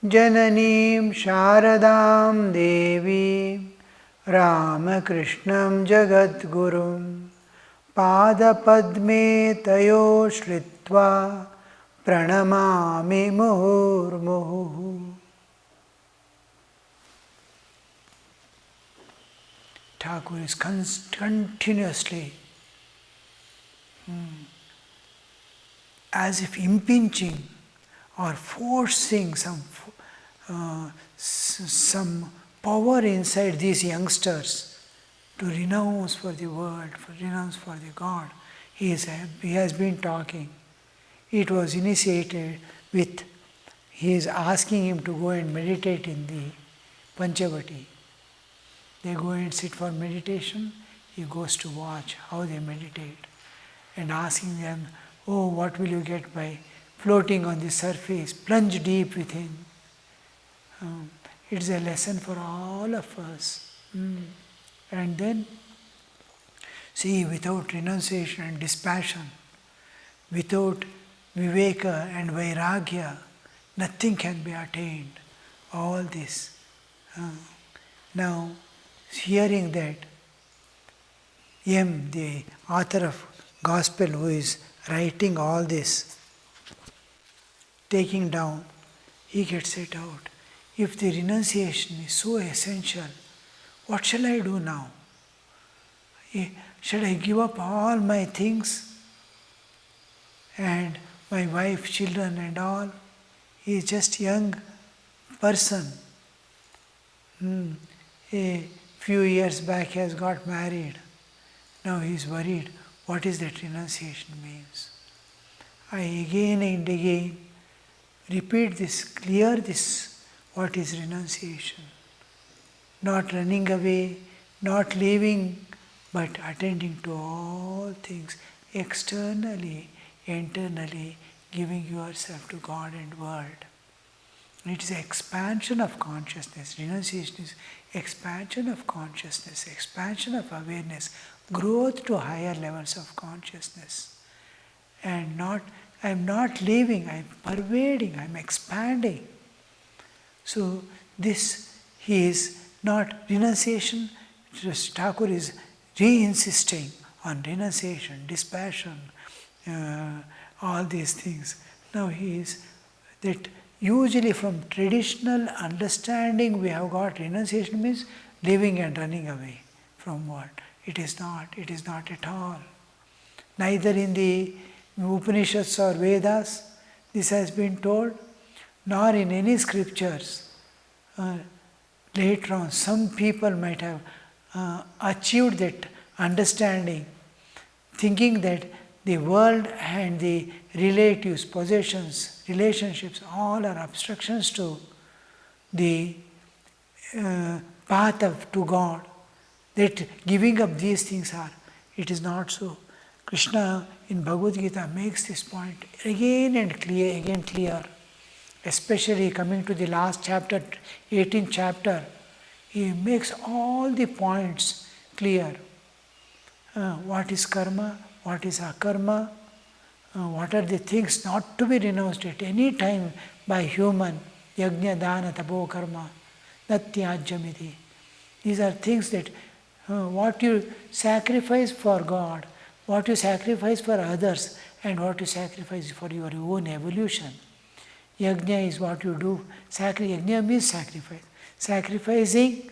Jananim Sharadam Devi Ramakrishnam Jagadgurum Padapadme Tayo Shritva Pranamami Muhurmuhu. Thakur is continuously as if impinging or forcing some power inside these youngsters to renounce for the world, renounce for the God. He has been talking. It was initiated with, he is asking him to go and meditate in the Panchavati. They go and sit for meditation, he goes to watch how they meditate and asking them, oh, what will you get by floating on the surface, plunge deep within. It's a lesson for all of us. And then, see, without renunciation and dispassion, without viveka and vairagya, nothing can be attained. All this. Now, hearing that, M, the author of Gospel, who is writing all this, taking down, he gets it out. If the renunciation is so essential, what shall I do now? Shall I give up all my things and my wife, children and all? He is just a young person. A few years back he has got married. Now he is worried. What is that renunciation means? I again and again repeat this, clear this, what is renunciation. Not running away, not leaving, but attending to all things externally, internally, giving yourself to God and world. It is expansion of consciousness. Renunciation is expansion of consciousness, expansion of awareness, growth to higher levels of consciousness. And I am not leaving, I am pervading, I am expanding. So this is not renunciation. Thakur is re-insisting on renunciation, dispassion, all these things. Now he is that usually from traditional understanding we have got renunciation means leaving and running away from what? It is not at all. Neither in the Upanishads or Vedas this has been told, nor in any scriptures. Later on, some people might have achieved that understanding, thinking that the world and the relatives, possessions, relationships, all are obstructions to the path to God. That giving up these things are, it is not so. Krishna in Bhagavad Gita makes this point again and clear. Especially coming to the last chapter, 18th chapter, he makes all the points clear. What is karma? What is akarma? What are the things not to be renounced at any time by human? Yajna, dana, tapo, karma, natyajyamiti. These are things that what you sacrifice for God, what you sacrifice for others, and what you sacrifice for your own evolution. Yajna is what you do. Yajna means sacrifice. Sacrificing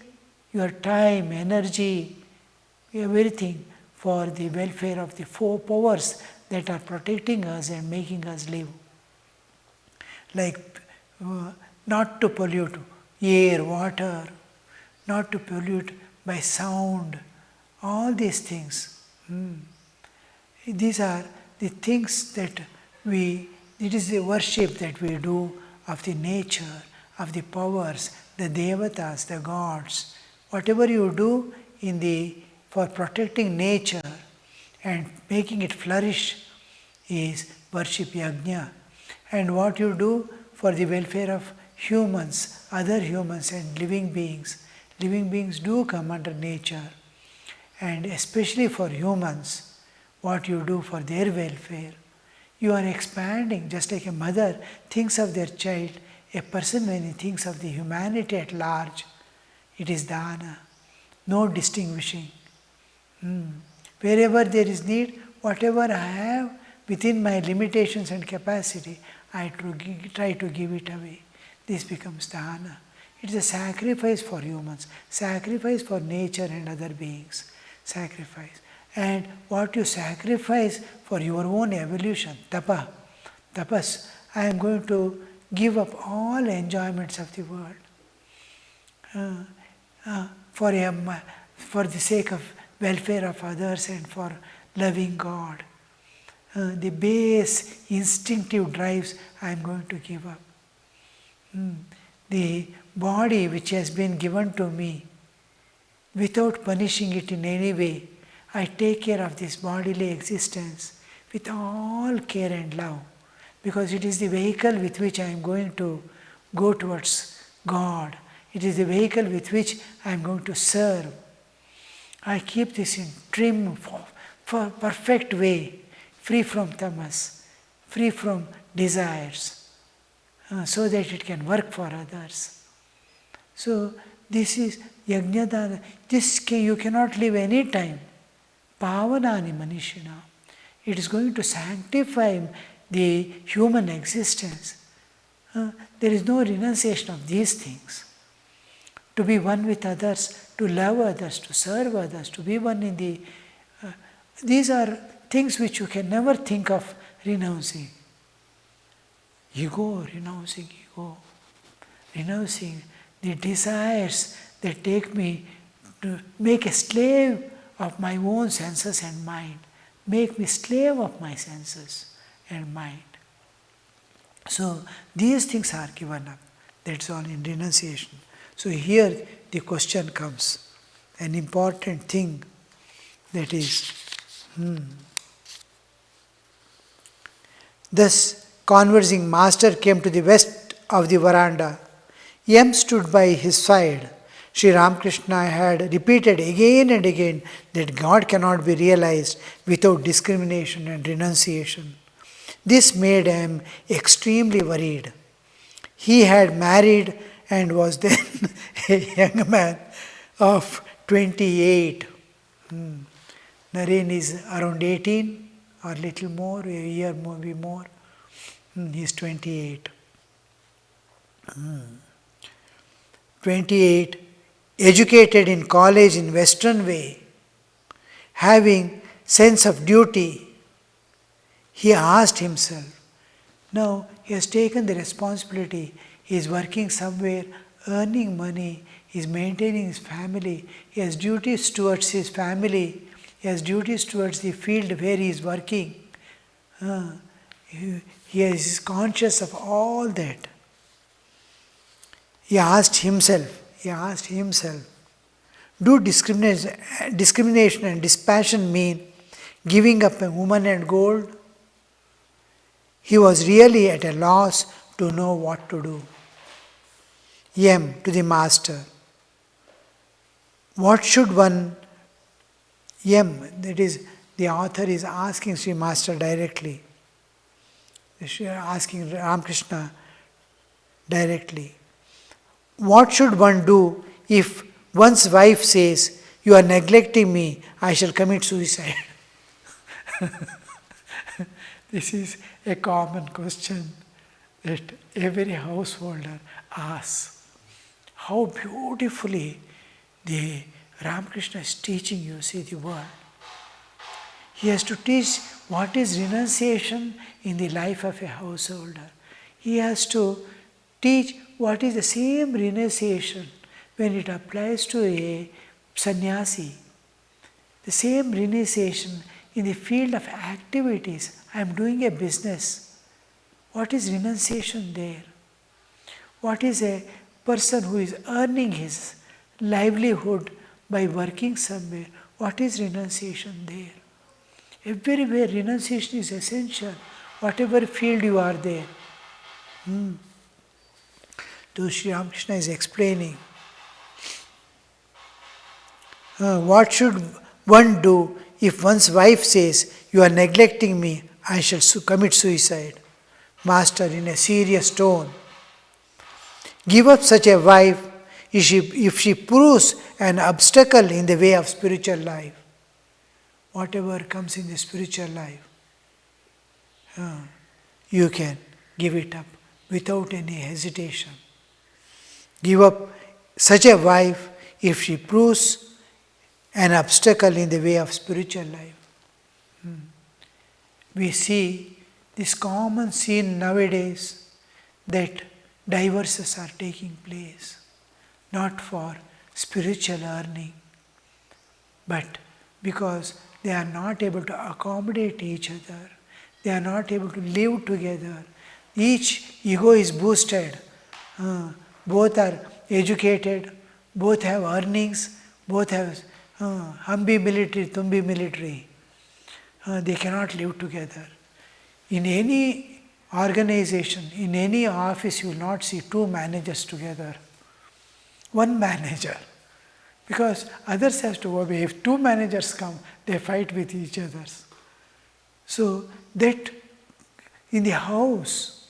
your time, energy, everything for the welfare of the four powers that are protecting us and making us live. Like not to pollute air, water, not to pollute by sound, all these things. These are the things that it is the worship that we do of the nature, of the powers, the devatas, the gods. Whatever you do for protecting nature and making it flourish is worship yajna. And what you do for the welfare of humans, other humans and living beings. Living beings do come under nature. And especially for humans, what you do for their welfare. You are expanding, just like a mother thinks of their child, A person, when he thinks of the humanity at large, it is dana, no distinguishing. Wherever there is need, whatever I have within my limitations and capacity, I try to give it away. This becomes dana. It is a sacrifice for humans, sacrifice for nature and other beings. Sacrifice. And what you sacrifice for your own evolution, tapas, I am going to give up all enjoyments of the world for the sake of welfare of others and for loving God. The base instinctive drives I am going to give up. The body which has been given to me, without punishing it in any way, I take care of this bodily existence with all care and love, because it is the vehicle with which I am going to go towards God. It is the vehicle with which I am going to serve. I keep this in trim, for perfect way, free from tamas, free from desires, so that it can work for others. So this is yajnadana. You cannot live any time. Pavanani manishina. It is going to sanctify the human existence. There is no renunciation of these things. To be one with others, to love others, to serve others, to be one in the... these are things which you can never think of renouncing. Renouncing ego. Renouncing the desires that take me to make a slave of my own senses and mind. Make me slave of my senses and mind. So these things are given up. That's all in renunciation. So here the question comes, an important thing, that is, Thus, conversing master came to the west of the veranda. Yam stood by his side. Sri Ramakrishna had repeated again and again that God cannot be realized without discrimination and renunciation. This made him extremely worried. He had married and was then a young man of 28. Naren is around 18 or little more, a year maybe more. He is 28. 28, educated in college in Western way, having sense of duty, he asked himself, now he has taken the responsibility, he is working somewhere, earning money, he is maintaining his family, he has duties towards his family, he has duties towards the field where he is working. He is conscious of all that. He asked himself, do discrimination and dispassion mean giving up a woman and gold? He was really at a loss to know what to do. Yem to the master. What should one... Yem, that is, the author is asking Sri Master directly. Asking Ramakrishna directly. What should one do if one's wife says, you are neglecting me, I shall commit suicide? This is a common question that every householder asks. How beautifully the Ramakrishna is teaching you, see, the word. He has to teach what is renunciation in the life of a householder. He has to teach what is the same renunciation when it applies to a sannyasi. The same renunciation in the field of activities. I am doing a business. What is renunciation there? What is a person who is earning his livelihood by working somewhere? What is renunciation there? Everywhere renunciation is essential, whatever field you are there. So Sri Ramakrishna is explaining. What should one do if one's wife says, you are neglecting me, I shall commit suicide? Master, in a serious tone, Give up such a wife if she proves an obstacle in the way of spiritual life. Whatever comes in the spiritual life, you can give it up without any hesitation. Give up such a wife if she proves an obstacle in the way of spiritual life. We see this common scene nowadays that divorces are taking place, not for spiritual earning, but because they are not able to accommodate each other, they are not able to live together. Each ego is boosted. Both are educated, both have earnings, both have hum bhi military, tum bhi military. They cannot live together. In any organization, in any office, you will not see two managers together. One manager. Because others have to obey. If two managers come, they fight with each other. So that in the house,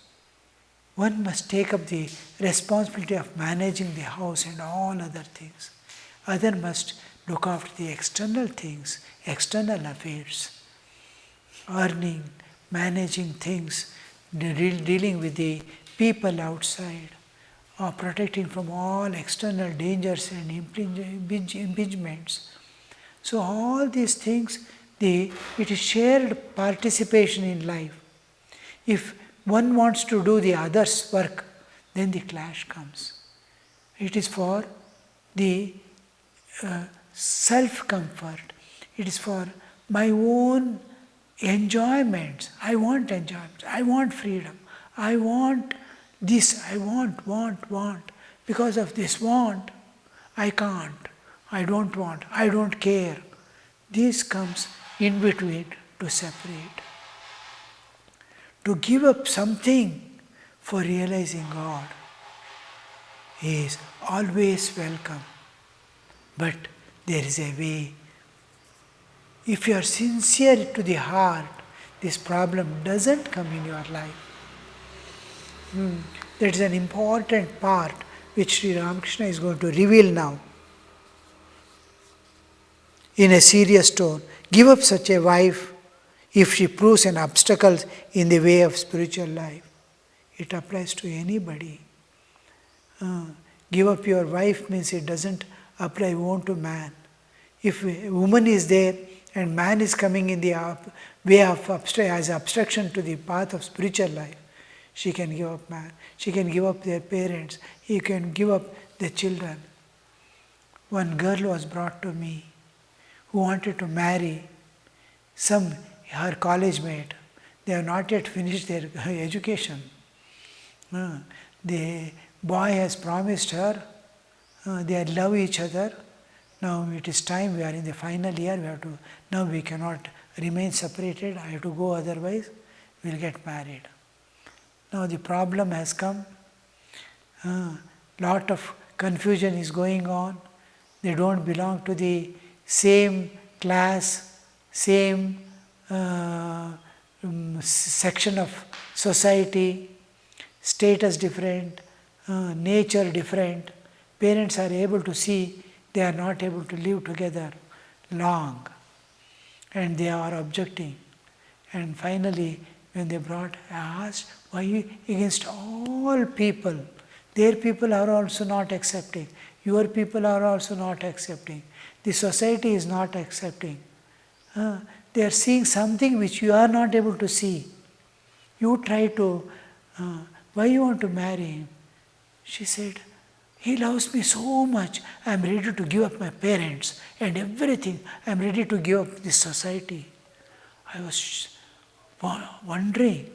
one must take up the responsibility of managing the house and all other things. Other must look after the external things, external affairs, earning, managing things, dealing with the people outside, or protecting from all external dangers and impingements. So all these things, it is shared participation in life. If one wants to do the other's work, then the clash comes. It is for the self-comfort. It is for my own enjoyment. I want enjoyment. I want freedom. I want this. I want. Because of this want, I can't. I don't want. I don't care. This comes in between to separate. To give up something for realizing God is always welcome. But there is a way. If you are sincere to the heart, this problem doesn't come in your life. That is an important part which Sri Ramakrishna is going to reveal now. In a serious tone, give up such a wife if she proves an obstacle in the way of spiritual life. It applies to anybody. Give up your wife means it doesn't apply only to man. If a woman is there and man is coming in the way of as obstruction to the path of spiritual life, she can give up man. She can give up their parents. He can give up the children. One girl was brought to me who wanted to marry her college mate. They have not yet finished their education. The boy has promised her, they love each other. Now it is time, we are in the final year, now we cannot remain separated, I have to go, otherwise we will get married. Now the problem has come, lot of confusion is going on, they don't belong to the same class, same section of society, status different, nature different. Parents are able to see they are not able to live together long, and they are objecting. And finally, when they brought, I asked, why against all people? Their people are also not accepting. Your people are also not accepting. The society is not accepting. They are seeing something which you are not able to see. You try to, why you want to marry him? She said, he loves me so much, I am ready to give up my parents and everything. I am ready to give up this society. I was wondering,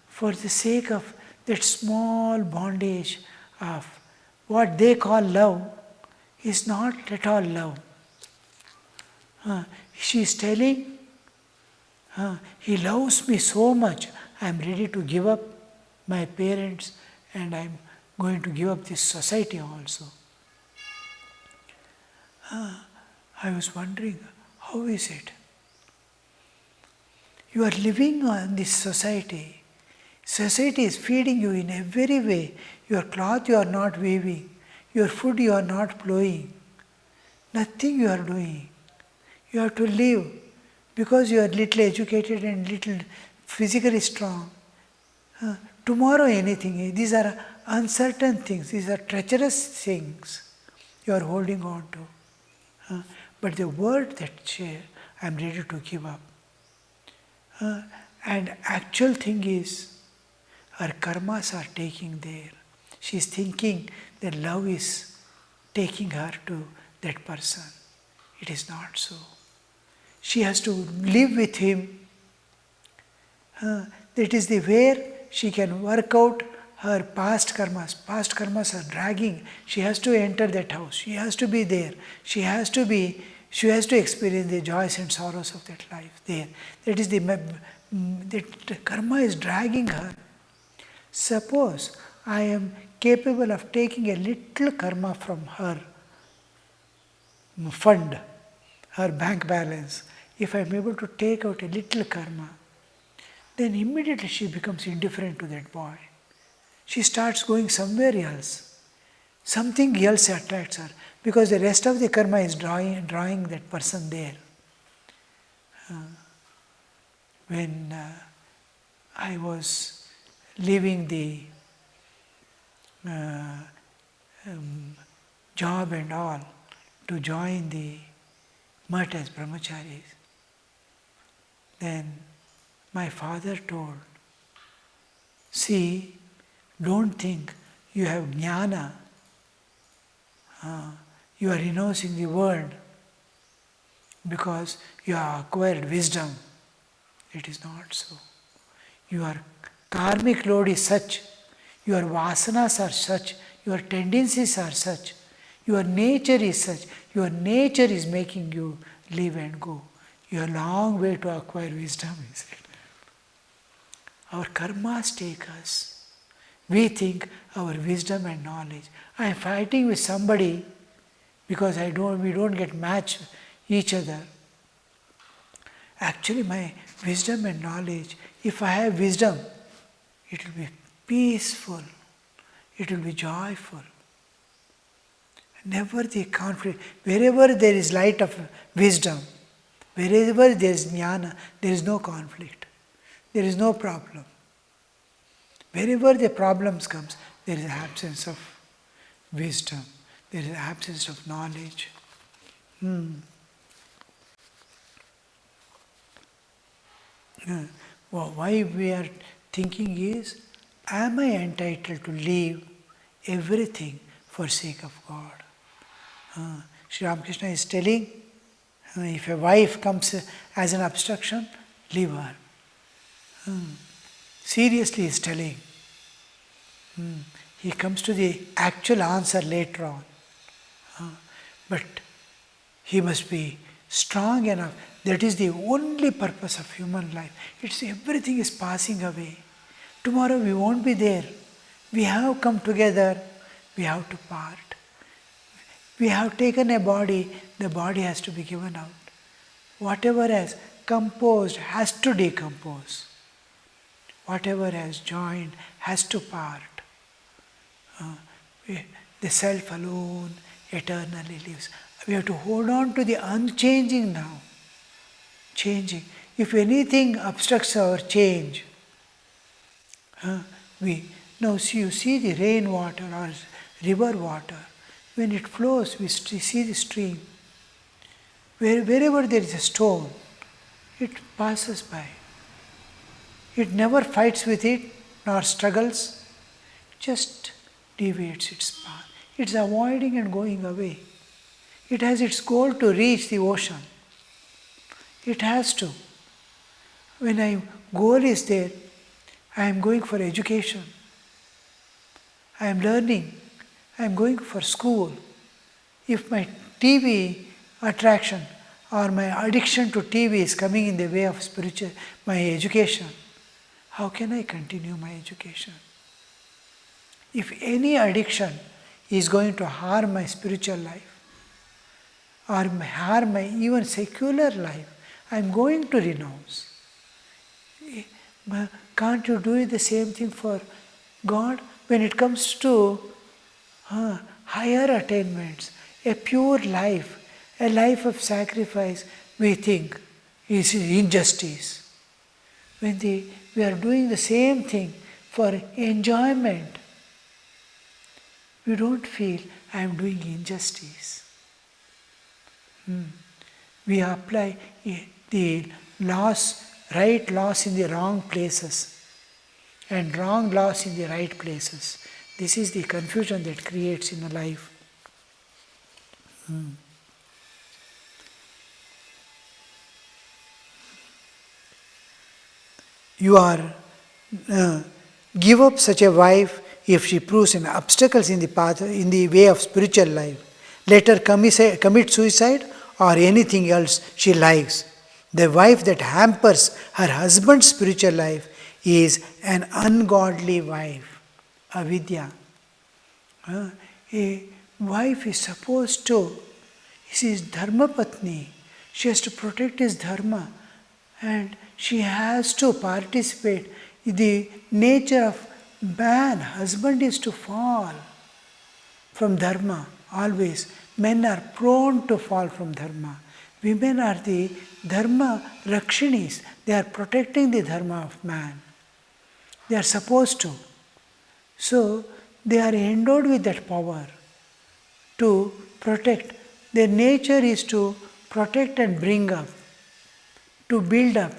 for the sake of that small bondage of what they call love is not at all love. She is telling, he loves me so much, I am ready to give up my parents and I am going to give up this society also. I was wondering, how is it? You are living on this society. Society is feeding you in every way. Your cloth you are not weaving. Your food you are not plowing. Nothing you are doing. You have to live because you are little educated and little physically strong. Tomorrow anything. These are uncertain things. These are treacherous things you are holding on to. But the word that I am ready to give up. And actual thing is, her karmas are taking there. She is thinking that love is taking her to that person. It is not so. She has to live with him. That is the where she can work out her past karmas. Past karmas are dragging. She has to enter that house. She has to be there. She has to experience the joys and sorrows of that life there. That is that karma is dragging her. Suppose I am capable of taking a little karma from her fund, her bank balance. If I am able to take out a little karma, then immediately she becomes indifferent to that boy. She starts going somewhere else. Something else attracts her because the rest of the karma is drawing that person there. When I was leaving the job and all to join the mutt as brahmacharis, then my father told, see, don't think you have jnana, you are renouncing the world because you have acquired wisdom. It is not so. Your karmic load is such, your vasanas are such, your tendencies are such, your nature is such, your nature is making you live and go. You have a long way to acquire wisdom, he said. Our karmas take us. We think our wisdom and knowledge. I am fighting with somebody because we don't get match each other. Actually, my wisdom and knowledge, if I have wisdom, it will be peaceful, it will be joyful. Never the conflict. Wherever there is light of wisdom, wherever there is jnana, there is no conflict. There is no problem. Wherever the problems comes, there is absence of wisdom. There is absence of knowledge. Why we are thinking is, am I entitled to leave everything for sake of God? Sri Ramakrishna is telling, if a wife comes as an obstruction, leave her. Seriously he is telling. He comes to the actual answer later on. But he must be strong enough. That is the only purpose of human life. Everything is passing away. Tomorrow we won't be there. We have come together. We have to part. We have taken a body. The body has to be given out. Whatever has composed has to decompose. Whatever has joined has to part. The self alone eternally lives. We have to hold on to the unchanging now. Changing. If anything obstructs our change, you see the rainwater or river water. When it flows, we see the stream. Wherever there is a stone, it passes by. It never fights with it, nor struggles, just deviates its path. It's avoiding and going away. It has its goal to reach the ocean. It has to. When my goal is there, I am going for education. I am learning. I am going for school. If my TV attraction or my addiction to TV is coming in the way of my education, how can I continue my education? If any addiction is going to harm my spiritual life or harm my even secular life, I am going to renounce. But can't you do the same thing for God? When it comes to higher attainments, a pure life, a life of sacrifice, we think is injustice. When we are doing the same thing for enjoyment, we don't feel I am doing injustice. We apply the laws, right laws in the wrong places and wrong laws in the right places. This is the confusion that creates in a life. You are give up such a wife if she proves an obstacles in the path, in the way of spiritual life. Let her commit suicide or anything else she likes. The wife that hampers her husband's spiritual life is an ungodly wife, avidya. A wife is supposed to, she is dharma patni, she has to protect his dharma and she has to participate. The nature of man, husband is to fall from dharma always. Men are prone to fall from dharma. Women are the dharma rakshinis. They are protecting the dharma of man. They are supposed to. So they are endowed with that power to protect. Their nature is to protect and bring up, to build up,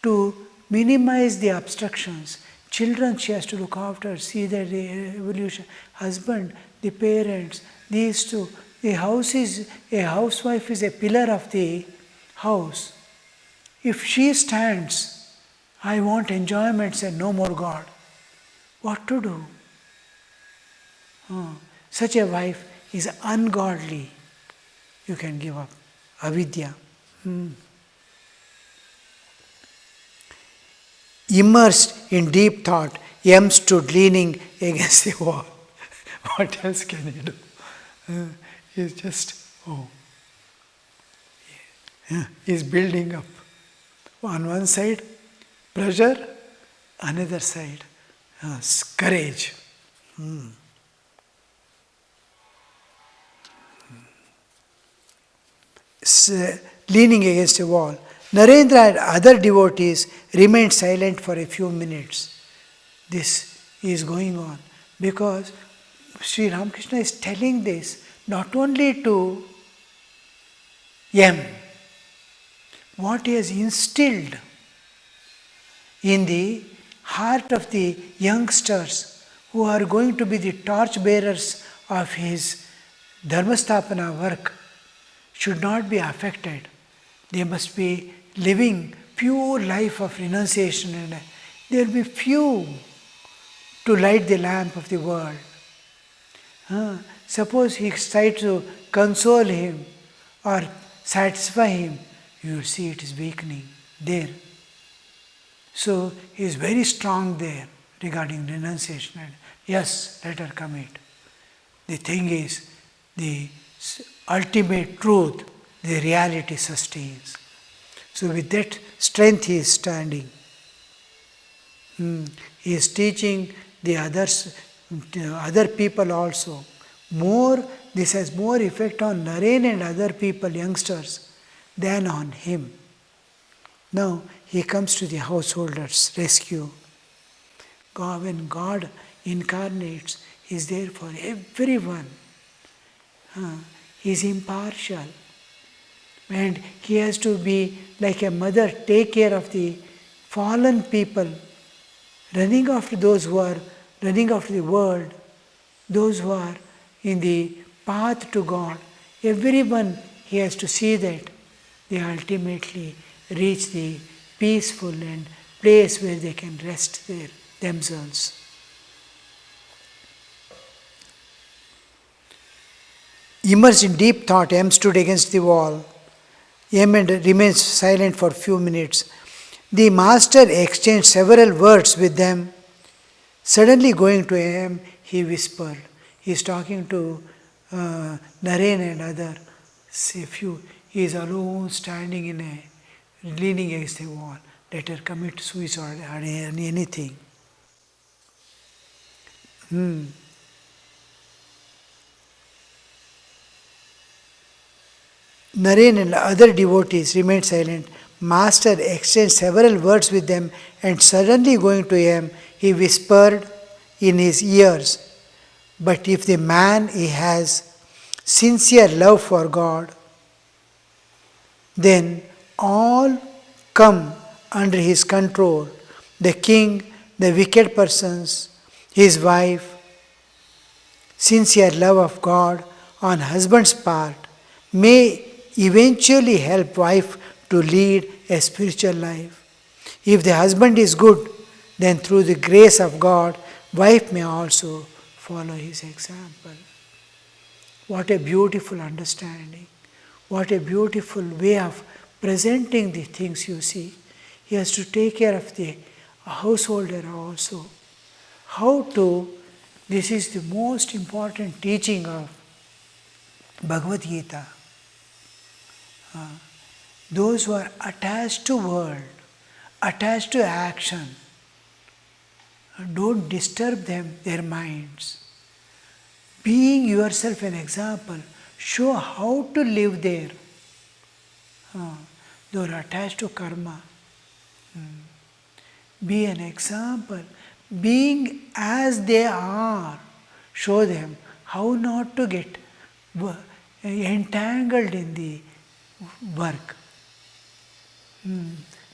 to minimize the obstructions. Children she has to look after, see that the evolution. Husband, the parents, these two. The house is, a housewife is a pillar of the house. If she stands, I want enjoyments and no more God, what to do? Such a wife is ungodly. You can give up. Avidya. Immersed in deep thought, M stood leaning against the wall. What else can he do? He's just, he's building up. On one side, pressure, another side, courage. Leaning against a wall. Narendra and other devotees remained silent for a few minutes. This is going on because Sri Ramakrishna is telling this not only to M, what he has instilled in the heart of the youngsters who are going to be the torch bearers of his Dharmastapana work should not be affected. They must be living pure life of renunciation and there will be few to light the lamp of the world. Suppose he tries to console him or satisfy him, you will see it is weakening there. So he is very strong there regarding renunciation. And yes, let her commit. The thing is, the ultimate truth, the reality sustains. So with that strength he is standing. He is teaching the others, other people also. This has more effect on Naren and other people, youngsters, than on him. Now he comes to the householders' rescue. When God incarnates, he is there for everyone. He is impartial. And he has to be like a mother, take care of the fallen people, running after those who are running after the world, those who are in the path to God. Everyone, he has to see that they ultimately reach the peaceful and place where they can rest there themselves. Immersed in deep thought, M stood against the wall. M remains silent for a few minutes. The master exchanged several words with them. Suddenly going to M, he whispered. He is talking to Naren and other. He is alone standing leaning against the wall. let her commit suicide or anything. Naren and other devotees remained silent. Master exchanged several words with them, and suddenly going to him, he whispered in his ears, "But if the man he has sincere love for God, then all come under his control. The king, the wicked persons, his wife, sincere love of God on husband's part may eventually help wife to lead a spiritual life. If the husband is good, then through the grace of God, wife may also follow his example." What a beautiful understanding. What a beautiful way of presenting the things you see. He has to take care of the householder also. How to, this is the most important teaching of Bhagavad Gita. Those who are attached to world, attached to action, don't disturb them, their minds. Being yourself an example, show how to live there. They are attached to karma. Be an example. Being as they are, show them how not to get entangled in the work.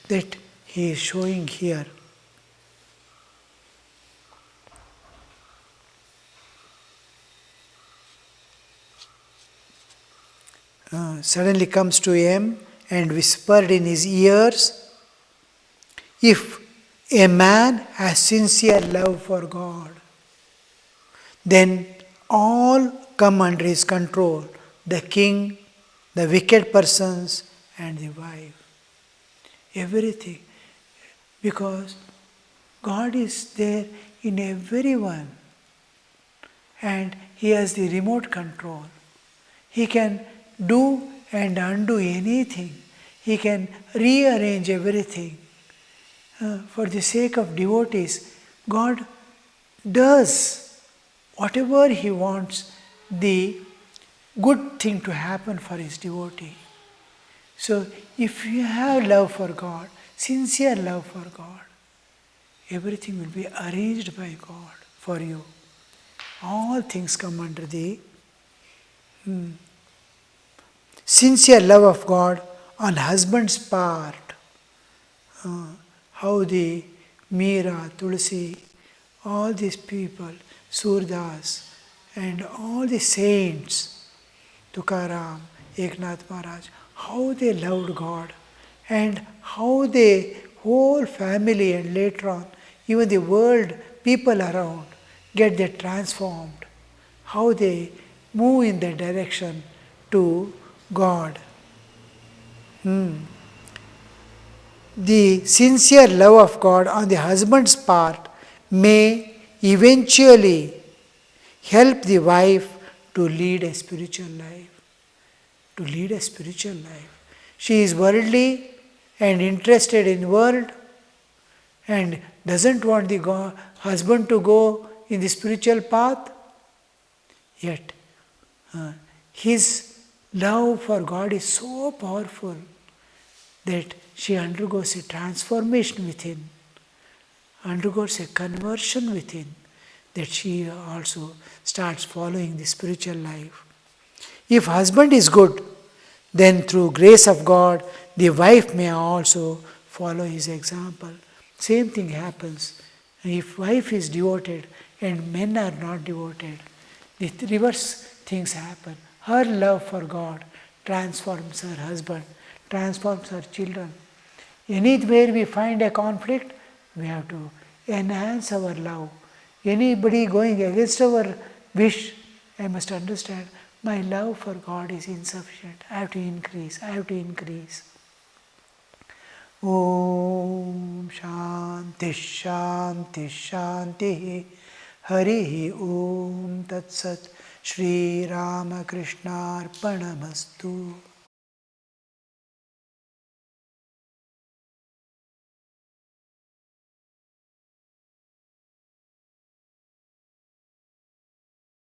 That he is showing here. Suddenly comes to him and whispered in his ears, "If a man has sincere love for God, then all come under his control, the king, the wicked persons, and the wife." Everything. Because God is there in everyone and He has the remote control. He can do and undo anything. He can rearrange everything. For the sake of devotees, God does whatever He wants, the good thing to happen for His devotee. So if you have love for God, sincere love for God, everything will be arranged by God for you. All things come under the sincere love of God on husband's part. How the Meera, Tulsi, all these people, Surdas, and all the saints, Tukaram, Eknath Maharaj, how they loved God and how the whole family and later on even the world, people around get that transformed, how they move in that direction to God. The sincere love of God on the husband's part may eventually help the wife to lead a spiritual life. To lead a spiritual life. She is worldly and interested in world and doesn't want the husband to go in the spiritual path. Yet, his love for God is so powerful that she undergoes a transformation within, undergoes a conversion within, that she also starts following the spiritual life. If husband is good, then through grace of God, the wife may also follow his example. Same thing happens. If wife is devoted and men are not devoted, the reverse things happen. Her love for God transforms her husband, transforms her children. Anywhere we find a conflict, we have to enhance our love. Anybody going against our wish, I must understand, my love for God is insufficient. I have to increase. Om Shanti Shanti Shanti Hari Om Tat Sat Shri Ramakrishna Arpanamastu.